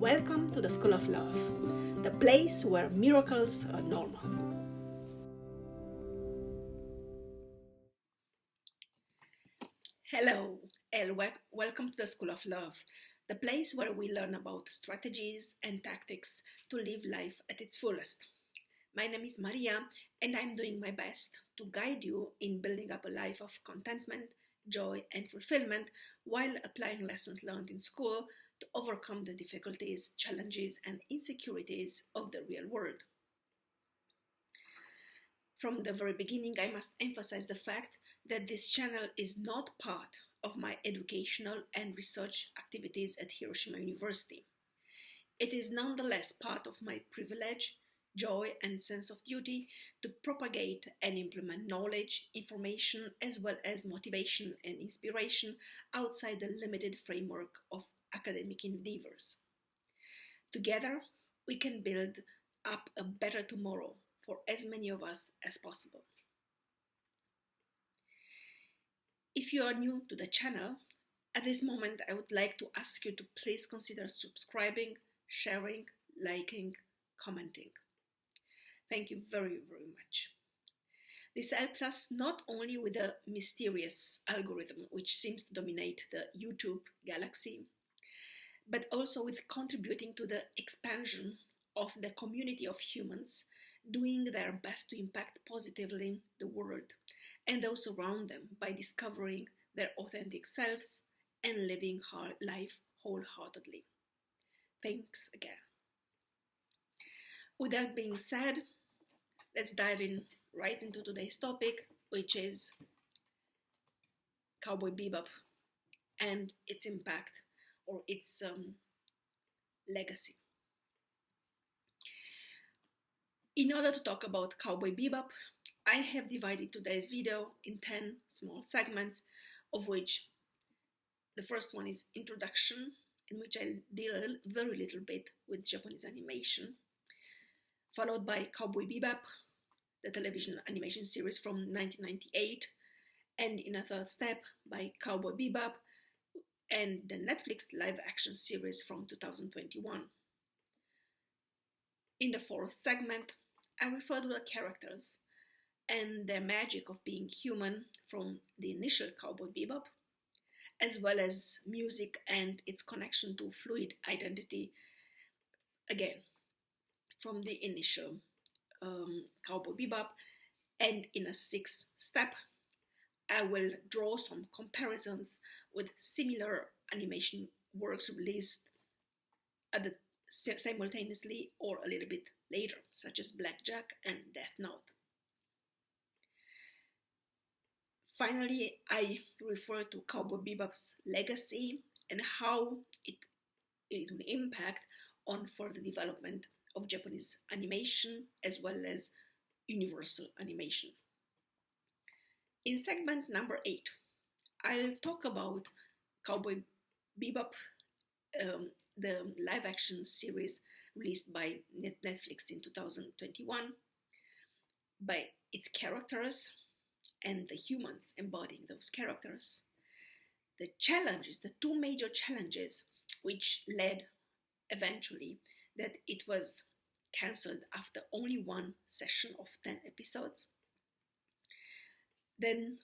Welcome to the School of Love, the place where miracles are normal. Hello, and welcome to the School of Love, the place where we learn about strategies and tactics to live life at its fullest. My name is Maria, and I'm doing my best to guide you in building up a life of contentment, joy, and fulfillment while applying lessons learned in school to overcome the difficulties, challenges, and insecurities of the real world. From the very beginning, I must emphasize the fact that this channel is not part of my educational and research activities at Hiroshima University. It is nonetheless part of my privilege, joy, and sense of duty to propagate and implement knowledge, information, as well as motivation and inspiration outside the limited framework of academic endeavors. Together, we can build up a better tomorrow for as many of us as possible. If you are new to the channel, at this moment I would like to ask you to please consider subscribing, sharing, liking, commenting. Thank you very, very much. This helps us not only with the mysterious algorithm which seems to dominate the YouTube galaxy, but also with contributing to the expansion of the community of humans doing their best to impact positively the world and those around them by discovering their authentic selves and living life wholeheartedly. Thanks again. With that being said, let's dive right into today's topic, which is Cowboy Bebop and its impact or its legacy. In order to talk about Cowboy Bebop, I have divided today's video in 10 small segments, of which the first one is introduction, in which I deal a very little bit with Japanese animation, followed by Cowboy Bebop, the television animation series from 1998, and in a third step by Cowboy Bebop and the Netflix live-action series from 2021. In the fourth segment, I refer to the characters and their magic of being human from the initial Cowboy Bebop, as well as music and its connection to fluid identity, again, from the initial Cowboy Bebop. And in a sixth step, I will draw some comparisons with similar animation works released simultaneously or a little bit later, such as Blackjack and Death Note. Finally, I refer to Cowboy Bebop's legacy and how it will impact on further development of Japanese animation as well as universal animation. In segment number 8, I'll talk about Cowboy Bebop, the live-action series released by Netflix in 2021, by its characters and the humans embodying those characters. The challenges, the two major challenges which led eventually that it was cancelled after only one session of 10 episodes. Then,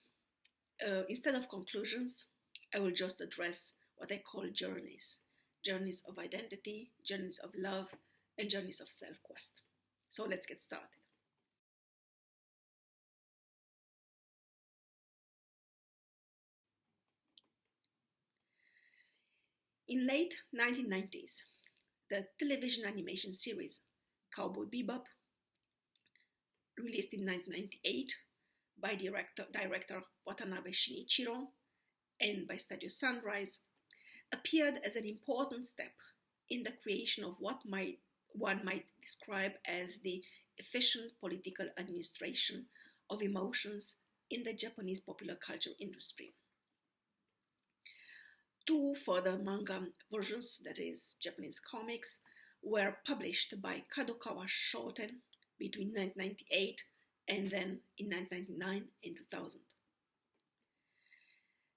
instead of conclusions, I will just address what I call journeys. Journeys of identity, journeys of love, and journeys of self-quest. So let's get started. In late 1990s, the television animation series Cowboy Bebop, released in 1998 by director Watanabe Shinichiro and by Studio Sunrise, appeared as an important step in the creation of what one might describe as the efficient political administration of emotions in the Japanese popular culture industry. Two further manga versions, that is, Japanese comics, were published by Kadokawa Shoten between 1998 and then in 1999 and 2000.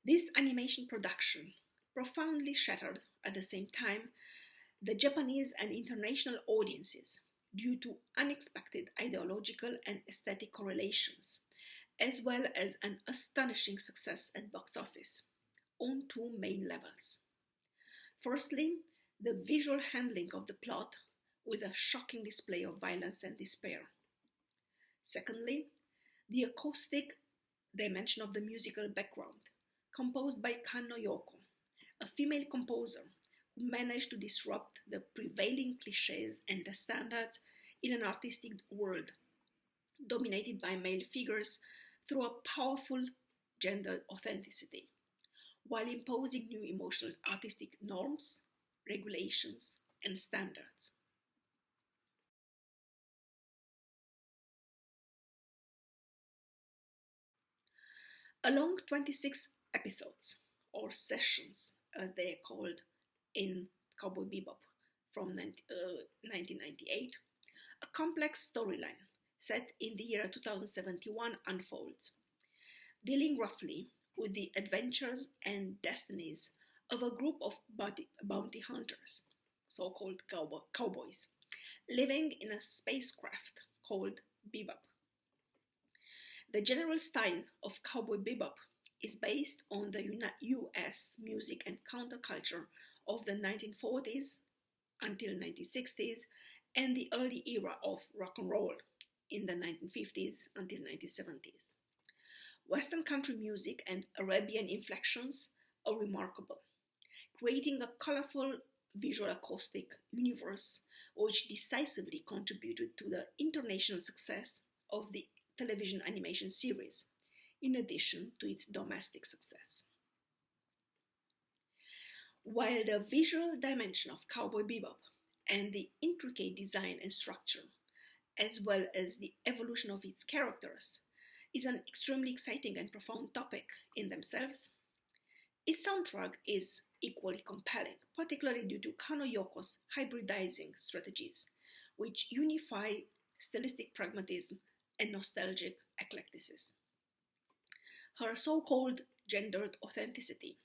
This animation production profoundly shattered at the same time the Japanese and international audiences due to unexpected ideological and aesthetic correlations, as well as an astonishing success at box office on two main levels. Firstly, the visual handling of the plot with a shocking display of violence and despair. Secondly, the acoustic dimension of the musical background, composed by Kano Yoko, a female composer who managed to disrupt the prevailing cliches and the standards in an artistic world dominated by male figures through a powerful gender authenticity, while imposing new emotional artistic norms, regulations, and standards. Along 26 episodes, or sessions as they are called in Cowboy Bebop from 1998, a complex storyline set in the year 2071 unfolds, dealing roughly with the adventures and destinies of a group of bounty hunters, so called cowboys, living in a spacecraft called Bebop. The general style of Cowboy Bebop is based on the US music and counterculture of the 1940s until 1960s and the early era of rock and roll in the 1950s until 1970s. Western country music and Arabian inflections are remarkable, creating a colorful visual acoustic universe which decisively contributed to the international success of the television animation series, in addition to its domestic success. While the visual dimension of Cowboy Bebop and the intricate design and structure, as well as the evolution of its characters, is an extremely exciting and profound topic in themselves, its soundtrack is equally compelling, particularly due to Kano Yoko's hybridizing strategies, which unify stylistic pragmatism and nostalgic eclecticism. Her so-called gendered authenticity,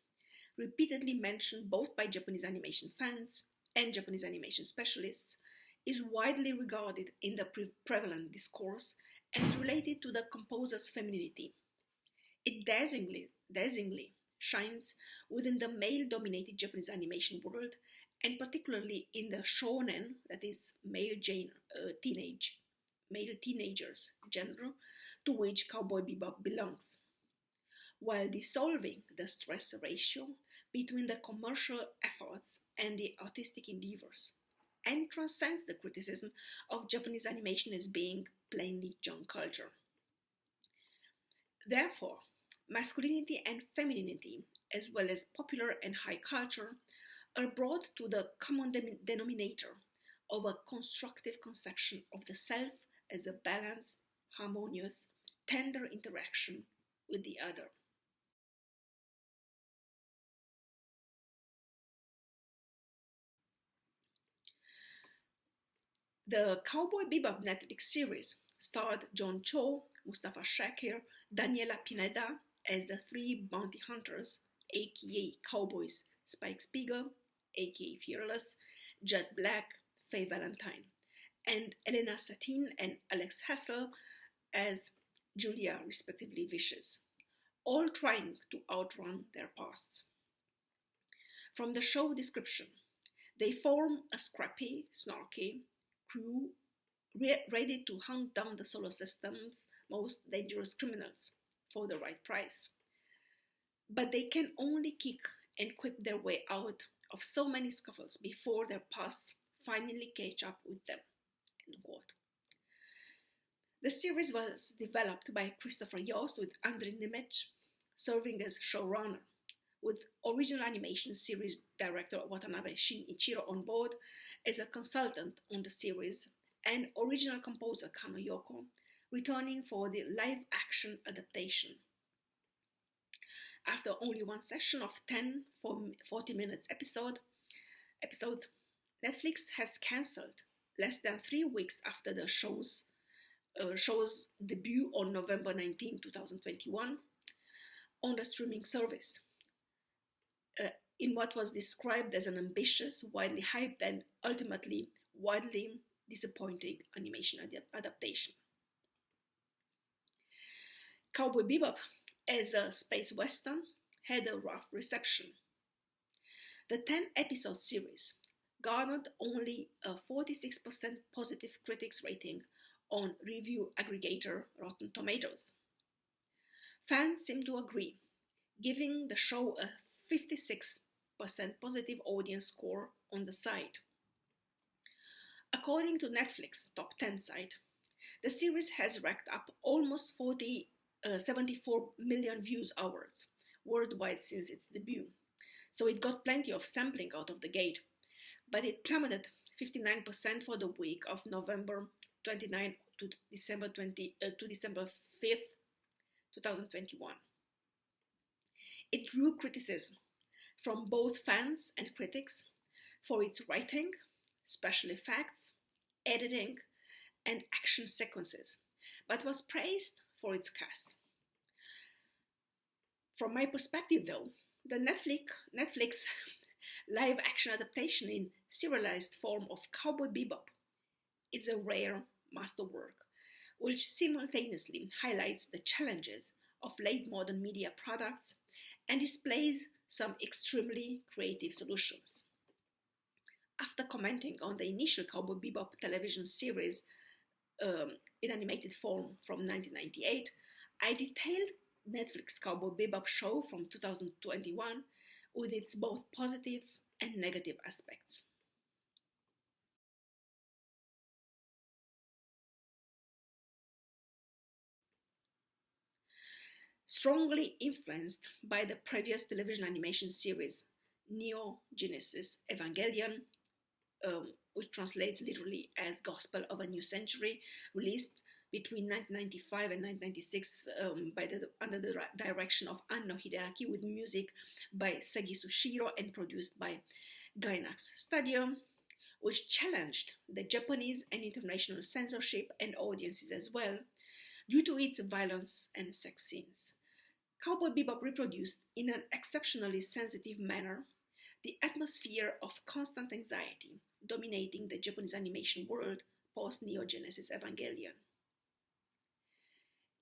repeatedly mentioned both by Japanese animation fans and Japanese animation specialists, is widely regarded in the prevalent discourse as related to the composer's femininity. It dazzlingly shines within the male-dominated Japanese animation world, and particularly in the shonen, that is male teenagers genre, to which Cowboy Bebop belongs, while dissolving the stress ratio between the commercial efforts and the artistic endeavors, and transcends the criticism of Japanese animation as being plainly junk culture. Therefore, masculinity and femininity, as well as popular and high culture, are brought to the common denominator of a constructive conception of the self as a balanced, harmonious, tender interaction with the other. The Cowboy Bebop Netflix series starred John Cho, Mustafa Shakir, Daniela Pineda as the three bounty hunters, aka Cowboys Spike Spiegel, aka Fearless, Judd Black, Faye Valentine, and Elena Satin and Alex Hassel as Julia, respectively, Vicious, all trying to outrun their pasts. From the show description, they form a scrappy, snarky crew ready to hunt down the solar system's most dangerous criminals for the right price. But they can only kick and quip their way out of so many scuffles before their pasts finally catch up with them. End quote. The series was developed by Christopher Yost with Andrei Nemec serving as showrunner, with original animation series director Watanabe Shinichiro on board as a consultant on the series, and original composer Kano Yoko returning for the live-action adaptation. After only one session of 10 40 minutes episodes, Netflix has cancelled less than 3 weeks after the show's debut on November 19, 2021 on the streaming service. in what was described as an ambitious, widely hyped, and ultimately wildly disappointing animation adaptation. Cowboy Bebop, as a space western, had a rough reception. The 10-episode series garnered only a 46% positive critics rating on review aggregator Rotten Tomatoes. Fans seem to agree, giving the show a 56% positive audience score on the site. According to Netflix top 10 site, the series has racked up almost 74 million views hours worldwide since its debut, so it got plenty of sampling out of the gate, but it plummeted 59% for the week of November 29 to December 5th, 2021. It drew criticism from both fans and critics for its writing, special effects, editing, and action sequences, but was praised for its cast. From my perspective, though, the Netflix live action adaptation in serialized form of Cowboy Bebop is a rare masterwork, which simultaneously highlights the challenges of late modern media products and displays some extremely creative solutions. After commenting on the initial Cowboy Bebop television series in animated form from 1998, I detailed Netflix Cowboy Bebop show from 2021 with its both positive and negative aspects. Strongly influenced by the previous television animation series Neo Genesis Evangelion, which translates literally as Gospel of a New Century, released between 1995 and 1996 under the direction of Anno Hideaki, with music by Segi Sushiro and produced by Gainax Studio, which challenged the Japanese and international censorship and audiences as well, due to its violence and sex scenes. Cowboy Bebop reproduced in an exceptionally sensitive manner the atmosphere of constant anxiety dominating the Japanese animation world post Neo Genesis Evangelion.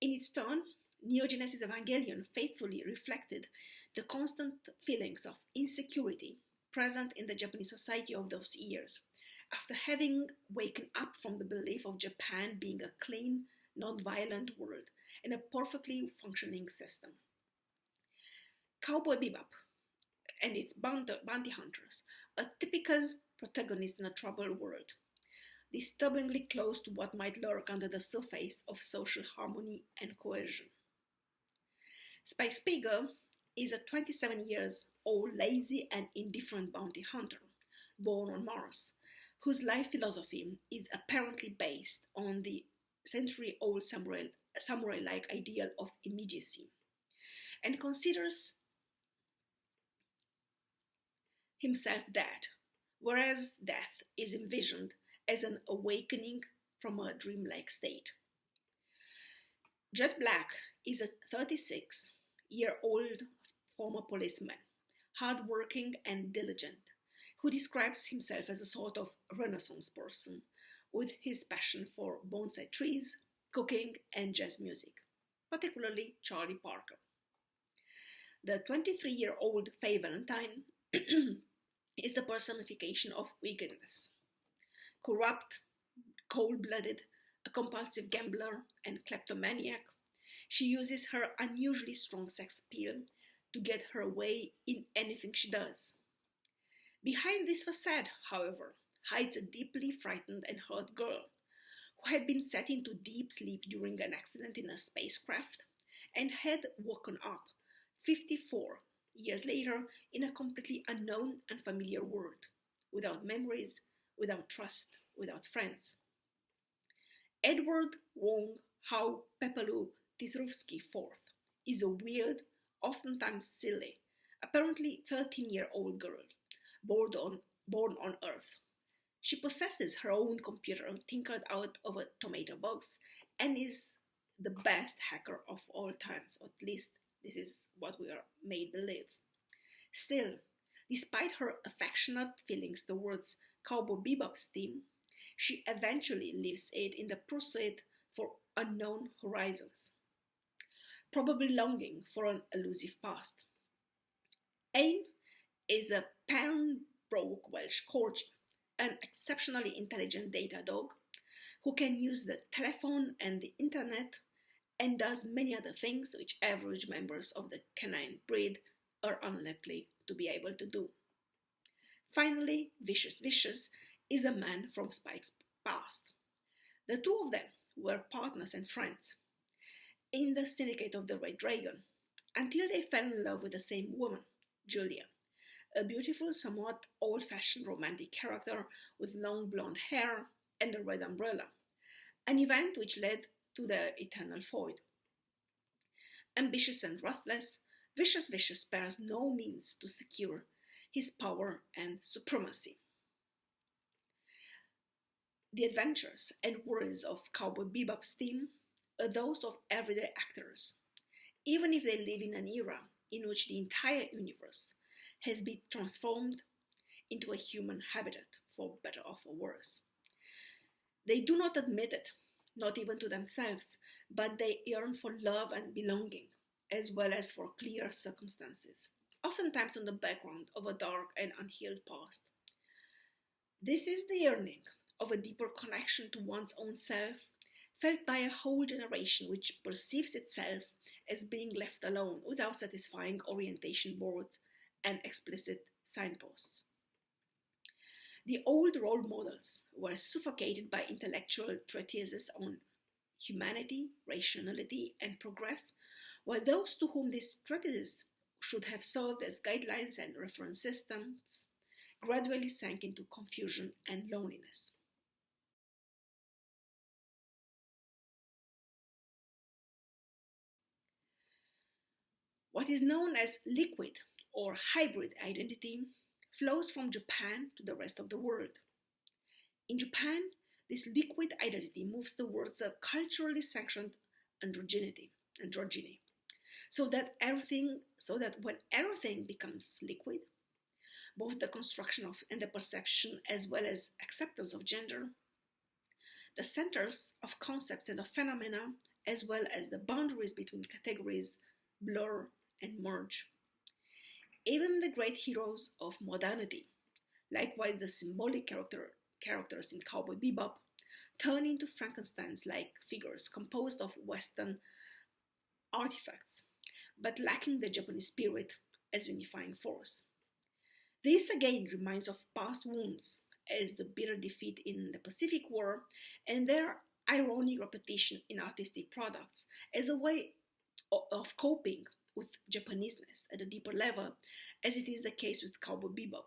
In its turn, Neo Genesis Evangelion faithfully reflected the constant feelings of insecurity present in the Japanese society of those years, after having waken up from the belief of Japan being a clean, non-violent world and a perfectly functioning system. Cowboy Bebop and its bounty hunters, a typical protagonist in a troubled world, disturbingly close to what might lurk under the surface of social harmony and cohesion. Spike Spiegel is a 27 years old lazy and indifferent bounty hunter, born on Mars, whose life philosophy is apparently based on the century-old samurai-like ideal of immediacy, and considers himself dead, whereas death is envisioned as an awakening from a dreamlike state. Jet Black is a 36-year-old former policeman, hardworking and diligent, who describes himself as a sort of Renaissance person with his passion for bonsai trees, cooking, and jazz music, particularly Charlie Parker. The 23-year-old Faye Valentine is the personification of wickedness. Corrupt, cold-blooded, a compulsive gambler and kleptomaniac, she uses her unusually strong sex appeal to get her way in anything she does. Behind this facade, however, hides a deeply frightened and hurt girl who had been set into deep sleep during an accident in a spacecraft and had woken up 54 years later in a completely unknown and familiar world, without memories, without trust, without friends. Edward Wong Hao Pepalu Titrovsky IV is a weird, oftentimes silly, apparently 13-year-old girl born on Earth. She possesses her own computer tinkered out of a tomato box and is the best hacker of all times, or at least this is what we are made believe. Still, Despite her affectionate feelings towards Cowboy Bebop's team, she eventually leaves it in the pursuit for unknown horizons, probably longing for an elusive past. Ain is a Pembroke Welsh Corgi, an exceptionally intelligent data dog who can use the telephone and the internet and does many other things which average members of the canine breed are unlikely to be able to do. Finally, Vicious is a man from Spike's past. The two of them were partners and friends in the syndicate of the Red Dragon until they fell in love with the same woman, Julia, a beautiful, somewhat old-fashioned romantic character with long blonde hair and a red umbrella, an event which led to their eternal void. Ambitious and ruthless, Vicious spares no means to secure his power and supremacy. The adventures and worries of Cowboy Bebop's team are those of everyday actors, even if they live in an era in which the entire universe has been transformed into a human habitat, for better or for worse. They do not admit it, not even to themselves, but they yearn for love and belonging, as well as for clear circumstances, oftentimes on the background of a dark and unhealed past. This is the yearning of a deeper connection to one's own self, felt by a whole generation which perceives itself as being left alone without satisfying orientation boards and explicit signposts. The old role models were suffocated by intellectual treatises on humanity, rationality, and progress, while those to whom these treatises should have served as guidelines and reference systems gradually sank into confusion and loneliness. What is known as liquid or hybrid identity flows from Japan to the rest of the world. In Japan, this liquid identity moves towards a culturally sanctioned androgyny, so that when everything becomes liquid, both the construction of and the perception as well as acceptance of gender, the centers of concepts and of phenomena, as well as the boundaries between categories, blur and merge. Even the great heroes of modernity, likewise the symbolic characters in Cowboy Bebop, turn into Frankenstein's-like figures composed of Western artifacts, but lacking the Japanese spirit as unifying force. This again reminds of past wounds, as the bitter defeat in the Pacific War and their ironic repetition in artistic products as a way of coping with Japaneseness at a deeper level, as it is the case with Cowboy Bebop.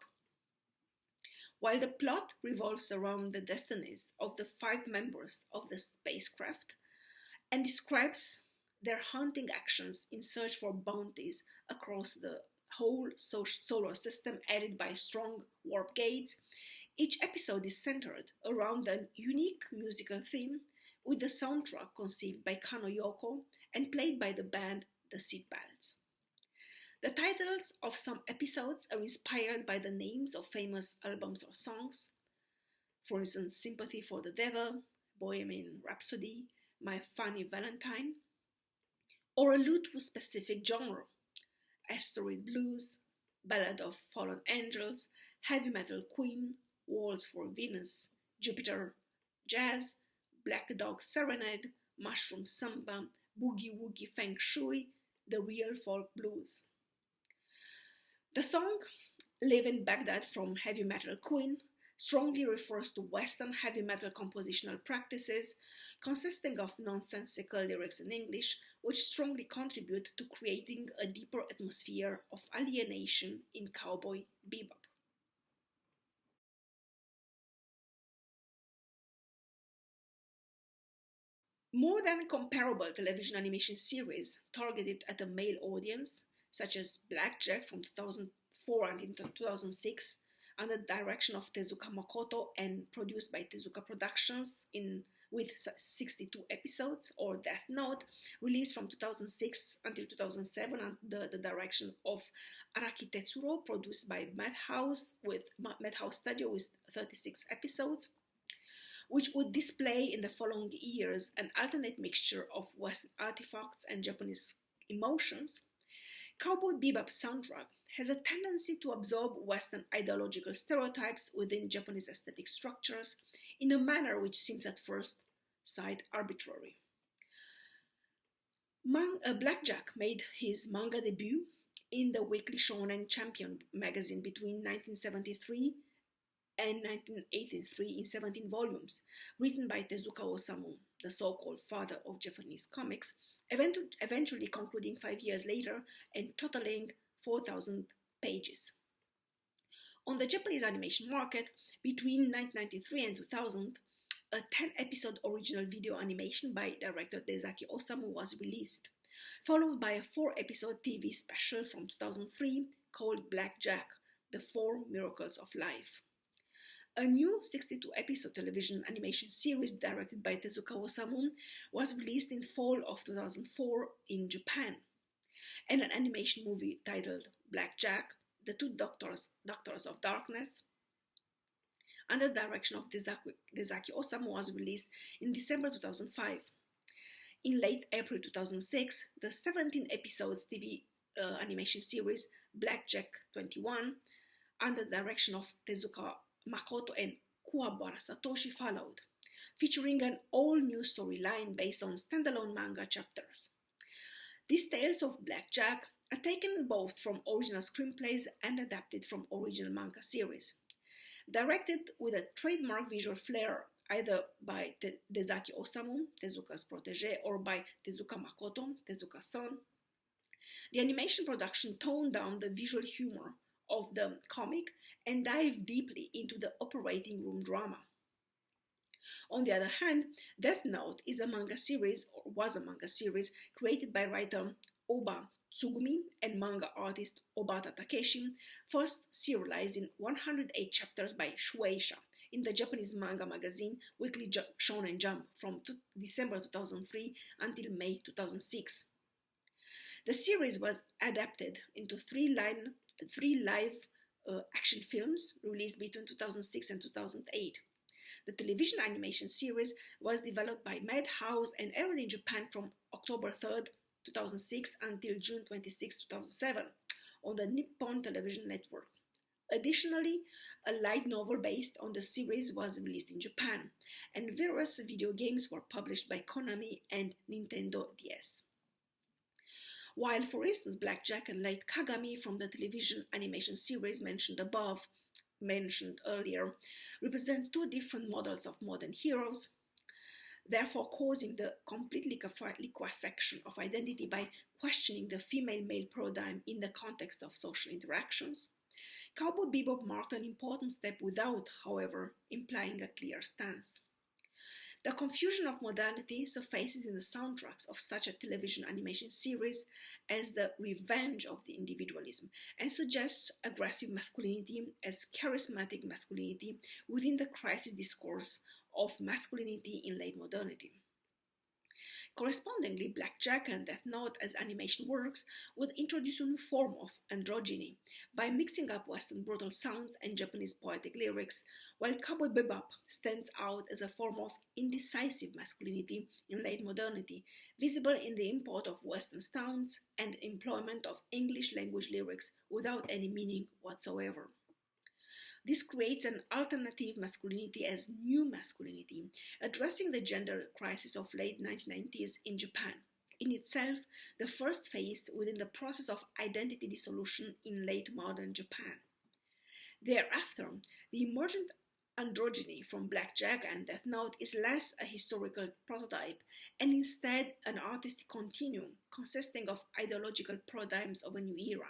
While the plot revolves around the destinies of the 5 members of the spacecraft and describes their hunting actions in search for bounties across the whole solar system aided by strong warp gates, each episode is centered around a unique musical theme with the soundtrack conceived by Kano Yoko and played by the band The Seatbelts. The titles of some episodes are inspired by the names of famous albums or songs, for instance, Sympathy for the Devil, Bohemian Rhapsody, My Funny Valentine, or allude to a specific genre, Asteroid Blues, Ballad of Fallen Angels, Heavy Metal Queen, Waltz for Venus, Jupiter, Jazz, Black Dog Serenade, Mushroom Samba, Boogie Woogie Feng Shui, the Real Folk Blues. The song Live in Baghdad from Heavy Metal Queen strongly refers to Western heavy metal compositional practices consisting of nonsensical lyrics in English, which strongly contribute to creating a deeper atmosphere of alienation in Cowboy Bebop. More than comparable television animation series targeted at a male audience, such as Blackjack from 2004 and into 2006, under the direction of Tezuka Makoto and produced by Tezuka Productions with 62 episodes, or Death Note, released from 2006 until 2007 under the direction of Araki Tetsuro, produced by Madhouse Studio with 36 episodes, which would display in the following years an alternate mixture of Western artifacts and Japanese emotions. Cowboy Bebop soundtrack has a tendency to absorb Western ideological stereotypes within Japanese aesthetic structures in a manner which seems at first sight arbitrary. Blackjack made his manga debut in the Weekly Shonen Champion magazine between 1973 and 1983 in 17 volumes, written by Tezuka Osamu, the so-called father of Japanese comics, eventually concluding 5 years later and totaling 4,000 pages. On the Japanese animation market, between 1993 and 2000, a 10-episode original video animation by director Daisuke Osamu was released, followed by a 4-episode TV special from 2003 called Blackjack, The Four Miracles of Life. A new 62-episode television animation series directed by Tezuka Osamu was released in fall of 2004 in Japan, and an animation movie titled Blackjack, The Two Doctors of Darkness, under the direction of Daisuke Osamu, was released in December 2005. In late April 2006, the 17 episodes TV animation series Blackjack 21, under the direction of Tezuka Makoto and Kuwabara Satoshi, followed, featuring an all-new storyline based on standalone manga chapters. These tales of Blackjack are taken both from original screenplays and adapted from original manga series. Directed with a trademark visual flair either by Daisuke Osamu, Tezuka's protege, or by Tezuka Makoto, Tezuka's son, the animation production toned down the visual humor of the comic and dived deeply into the operating room drama. On the other hand, Death Note was a manga series created by writer Oba Tsugumi and manga artist Obata Takeshi, first serialized in 108 chapters by Shueisha in the Japanese manga magazine Weekly Shonen Jump from December 2003 until May 2006. The series was adapted into three live action films released between 2006 and 2008. The television animation series was developed by Madhouse and aired in Japan from October 3rd, 2006 until June 26, 2007 on the Nippon Television Network. Additionally, a light novel based on the series was released in Japan, and various video games were published by Konami and Nintendo DS. While, for instance, Blackjack and Light Kagami from the television animation series mentioned earlier, represent two different models of modern heroes, therefore causing the complete liquefaction of identity by questioning the female-male paradigm in the context of social interactions. Cowboy Bebop marked an important step without, however, implying a clear stance. The confusion of modernity surfaces in the soundtracks of such a television animation series as the revenge of the individualism and suggests aggressive masculinity as charismatic masculinity within the crisis discourse of masculinity in late modernity. Correspondingly, Blackjack and Death Note as animation works would introduce a new form of androgyny by mixing up Western brutal sounds and Japanese poetic lyrics, while Cowboy Bebop stands out as a form of indecisive masculinity in late modernity, visible in the import of Western sounds and employment of English language lyrics without any meaning whatsoever. This creates an alternative masculinity as new masculinity, addressing the gender crisis of late 1990s in Japan, in itself the first phase within the process of identity dissolution in late modern Japan. Thereafter, the emergent androgyny from Blackjack and Death Note is less a historical prototype and instead an artistic continuum consisting of ideological paradigms of a new era,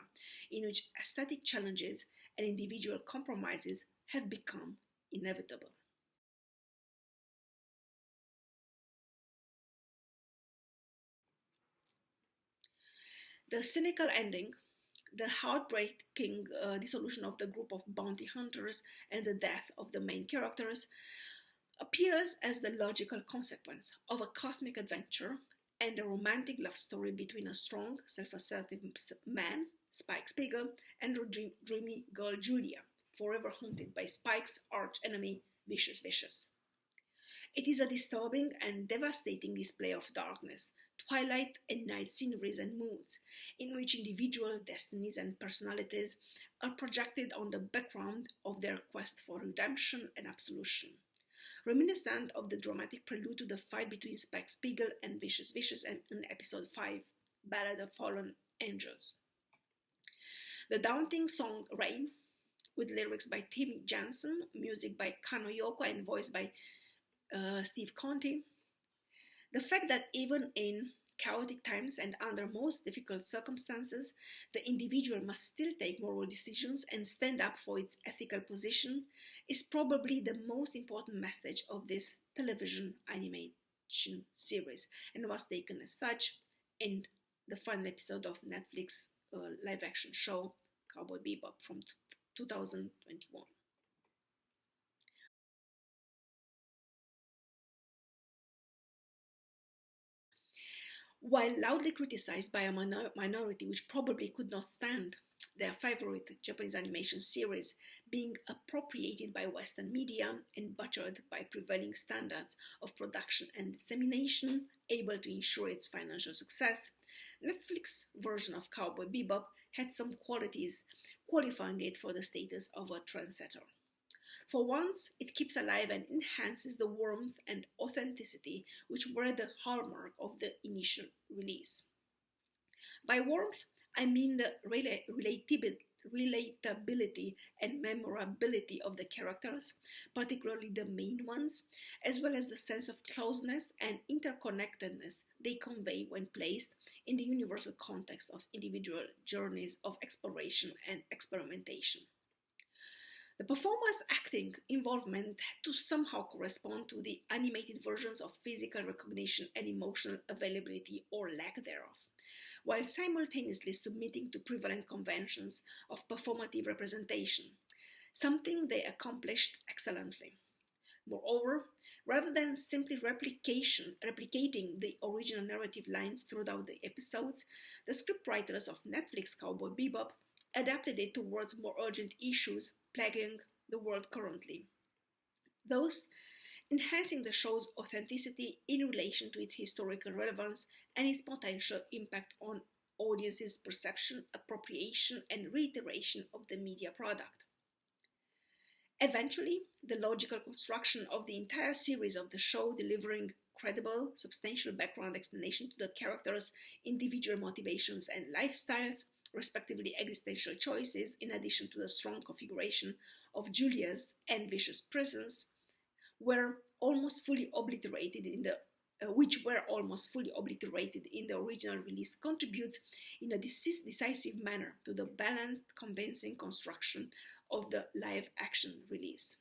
in which aesthetic challenges and individual compromises have become inevitable. The cynical ending, the heartbreaking dissolution of the group of bounty hunters and the death of the main characters appears as the logical consequence of a cosmic adventure and a romantic love story between a strong, self-assertive man, Spike Spiegel, and a dreamy girl, Julia, forever haunted by Spike's arch-enemy, Vicious Vicious. It is a disturbing and devastating display of darkness, twilight and night sceneries and moods, in which individual destinies and personalities are projected on the background of their quest for redemption and absolution, reminiscent of the dramatic prelude to the fight between Spike Spiegel and Vicious Vicious in episode 5, Ballad of Fallen Angels. The daunting song Rain, with lyrics by Timmy Jansen, music by Kano Yoko, and voice by Steve Conti. The fact that even in chaotic times and under most difficult circumstances, the individual must still take moral decisions and stand up for its ethical position is probably the most important message of this television animation series, and was taken as such in the final episode of Netflix live-action show Cowboy Bebop from 2021. While loudly criticized by a minority which probably could not stand their favorite Japanese animation series being appropriated by Western media and butchered by prevailing standards of production and dissemination, able to ensure its financial success, Netflix's version of Cowboy Bebop had some qualities qualifying it for the status of a trendsetter. For once, it keeps alive and enhances the warmth and authenticity which were the hallmark of the initial release. By warmth, I mean the relatability and memorability of the characters, particularly the main ones, as well as the sense of closeness and interconnectedness they convey when placed in the universal context of individual journeys of exploration and experimentation. The performer's acting involvement had to somehow correspond to the animated versions of physical recognition and emotional availability or lack thereof, while simultaneously submitting to prevalent conventions of performative representation, something they accomplished excellently. Moreover, rather than simply replicating the original narrative lines throughout the episodes, the scriptwriters of Netflix Cowboy Bebop adapted it towards more urgent issues plaguing the world currently, thus enhancing the show's authenticity in relation to its historical relevance and its potential impact on audiences' perception, appropriation, and reiteration of the media product. Eventually, the logical construction of the entire series of the show, delivering credible, substantial background explanation to the characters' individual motivations and lifestyles, respectively existential choices, in addition to the strong configuration of Julia's and Vicious presence, were almost fully obliterated in the original release, contributes in a decisive manner to the balanced, convincing construction of the live-action release.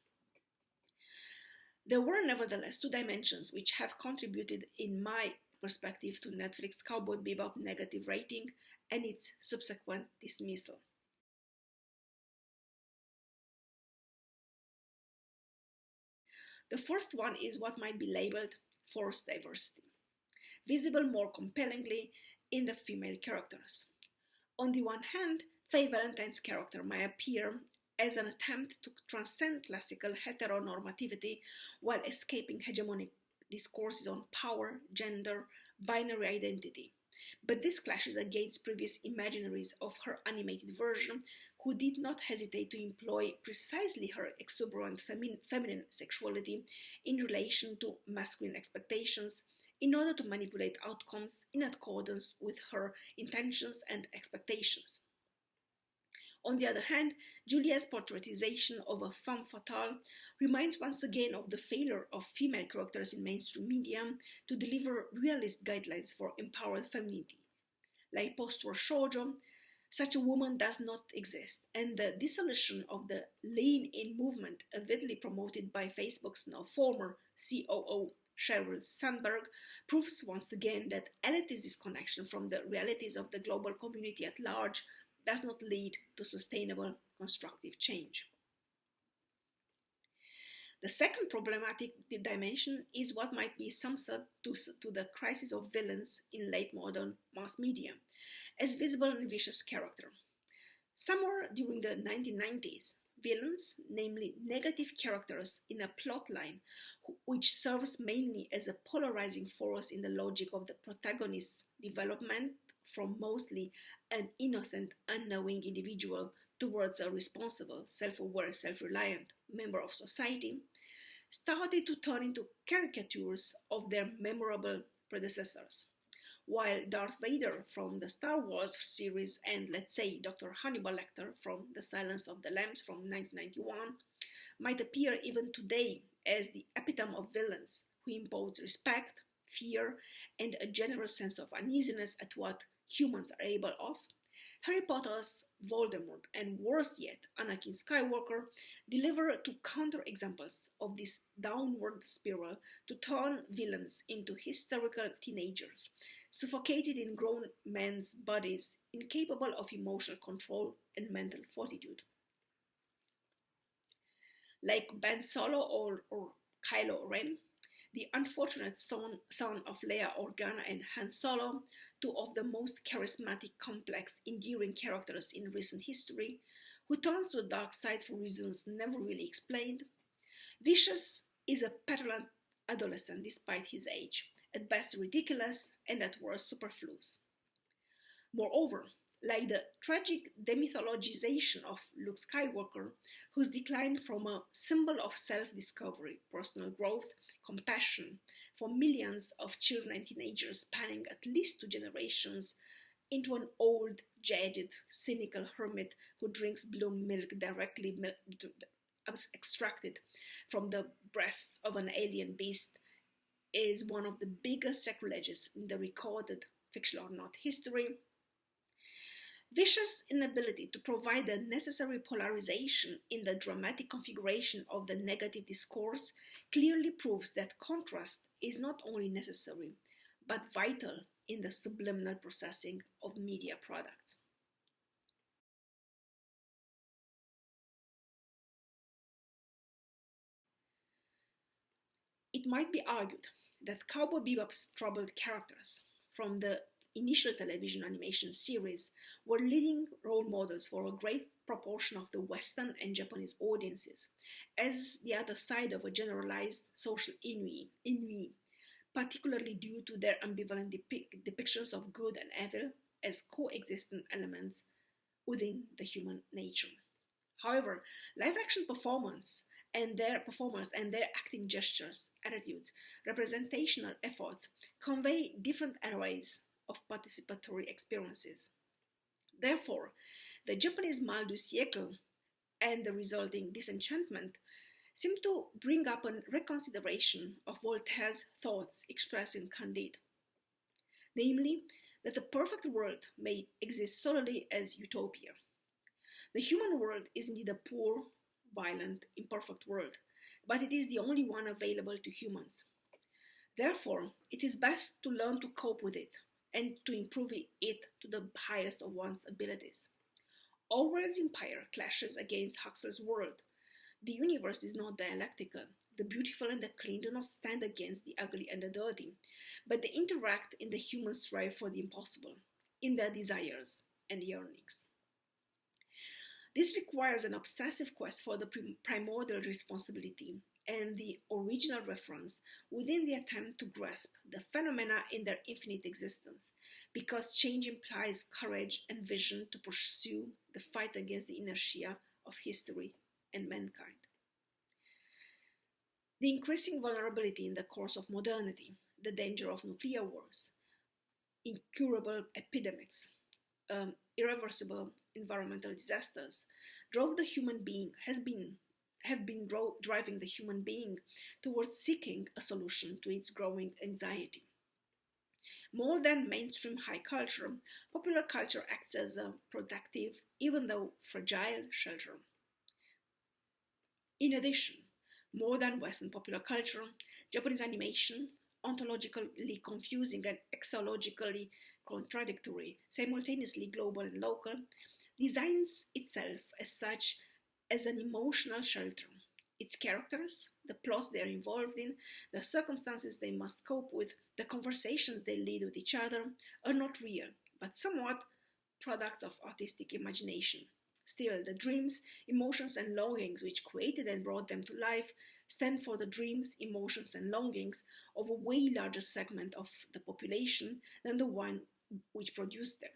There were nevertheless two dimensions which have contributed, in my perspective, to Netflix Cowboy Bebop negative rating and its subsequent dismissal. The first one is what might be labeled forced diversity, visible more compellingly in the female characters. On the one hand, Faye Valentine's character might appear as an attempt to transcend classical heteronormativity while escaping hegemonic discourses on power, gender, binary identity. But this clashes against previous imaginaries of her animated version, who did not hesitate to employ precisely her exuberant feminine sexuality in relation to masculine expectations in order to manipulate outcomes in accordance with her intentions and expectations. On the other hand, Julia's portraitization of a femme fatale reminds once again of the failure of female characters in mainstream media to deliver realist guidelines for empowered femininity. Like post-war shoujo, such a woman does not exist, and the dissolution of the lean-in movement, avidly promoted by Facebook's now former COO Sheryl Sandberg, proves once again that elitist disconnection from the realities of the global community at large does not lead to sustainable constructive change. The second problematic dimension is what might be summed up to the crisis of villains in late modern mass media, as visible in vicious character. Somewhere during the 1990s, villains, namely negative characters in a plotline which serves mainly as a polarizing force in the logic of the protagonist's development from mostly an innocent, unknowing individual towards a responsible, self-aware, self-reliant member of society, started to turn into caricatures of their memorable predecessors. While Darth Vader from the Star Wars series and, let's say, Dr. Hannibal Lecter from The Silence of the Lambs from 1991 might appear even today as the epitome of villains who impose respect, fear, and a general sense of uneasiness at what humans are able of, Harry Potter's Voldemort and, worse yet, Anakin Skywalker deliver two counterexamples of this downward spiral to turn villains into hysterical teenagers, suffocated in grown men's bodies, incapable of emotional control and mental fortitude. Like Ben Solo or Kylo Ren, the unfortunate son of Leia Organa and Han Solo, two of the most charismatic, complex, endearing characters in recent history, who turns to the dark side for reasons never really explained. Vicious is a petulant adolescent despite his age, at best ridiculous and at worst superfluous. Moreover, like the tragic demythologization of Luke Skywalker, whose decline from a symbol of self-discovery, personal growth, compassion for millions of children and teenagers spanning at least two generations, into an old, jaded, cynical hermit who drinks blue milk directly extracted from the breasts of an alien beast, is one of the biggest sacrileges in the recorded, fictional or not, history. Vicious' inability to provide the necessary polarization in the dramatic configuration of the negative discourse clearly proves that contrast is not only necessary, but vital in the subliminal processing of media products. It might be argued that Cowboy Bebop's troubled characters from the initial television animation series were leading role models for a great proportion of the Western and Japanese audiences, as the other side of a generalized social ennui, particularly due to their ambivalent depictions of good and evil as coexistent elements within the human nature. However, live action performers and their acting gestures, attitudes, representational efforts convey different arrays of participatory experiences. Therefore, the Japanese mal du siècle and the resulting disenchantment seem to bring up a reconsideration of Voltaire's thoughts expressed in Candide, namely that the perfect world may exist solely as utopia. The human world is indeed a poor, violent, imperfect world, but it is the only one available to humans. Therefore, it is best to learn to cope with it and to improve it to the highest of one's abilities. Orwell's empire clashes against Huxley's world. The universe is not dialectical. The beautiful and the clean do not stand against the ugly and the dirty, but they interact in the human strive for the impossible, in their desires and yearnings. This requires an obsessive quest for the primordial responsibility and the original reference within the attempt to grasp the phenomena in their infinite existence, because change implies courage and vision to pursue the fight against the inertia of history and mankind. The increasing vulnerability in the course of modernity, the danger of nuclear wars, incurable epidemics, irreversible environmental disasters drove the human being have been driving the human being towards seeking a solution to its growing anxiety. More than mainstream high culture, popular culture acts as a protective, even though fragile, shelter. In addition, more than Western popular culture, Japanese animation, ontologically confusing and exologically contradictory, simultaneously global and local, designs itself as such as an emotional shelter. Its characters, the plots they are involved in, the circumstances they must cope with, the conversations they lead with each other are not real, but somewhat products of artistic imagination. Still, the dreams, emotions, and longings which created and brought them to life stand for the dreams, emotions, and longings of a way larger segment of the population than the one which produced them.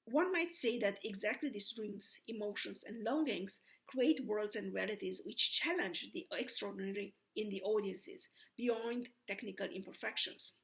One might say that exactly these dreams, emotions, and longings create worlds and realities which challenge the extraordinary in the audiences beyond technical imperfections.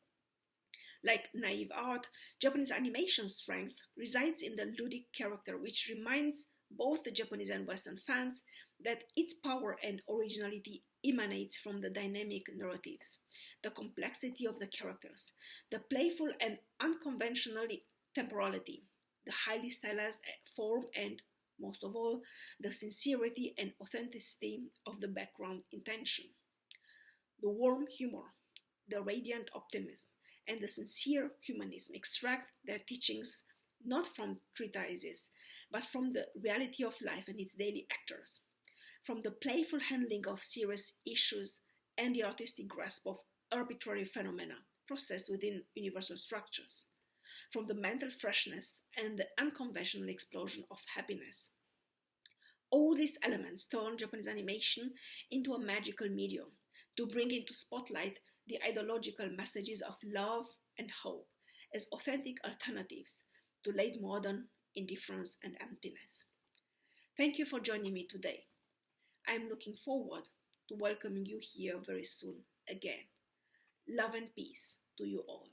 Like naive art, Japanese animation's strength resides in the ludic character, which reminds both the Japanese and Western fans that its power and originality emanates from the dynamic narratives, the complexity of the characters, the playful and unconventional temporality, the highly stylized form, and, most of all, the sincerity and authenticity of the background intention. The warm humor, the radiant optimism, and the sincere humanism extract their teachings not from treatises, but from the reality of life and its daily actors, from the playful handling of serious issues and the artistic grasp of arbitrary phenomena processed within universal structures, from the mental freshness and the unconventional explosion of happiness. All these elements turn Japanese animation into a magical medium to bring into spotlight the ideological messages of love and hope as authentic alternatives to late modern indifference and emptiness. Thank you for joining me today. I am looking forward to welcoming you here very soon again. Love and peace to you all.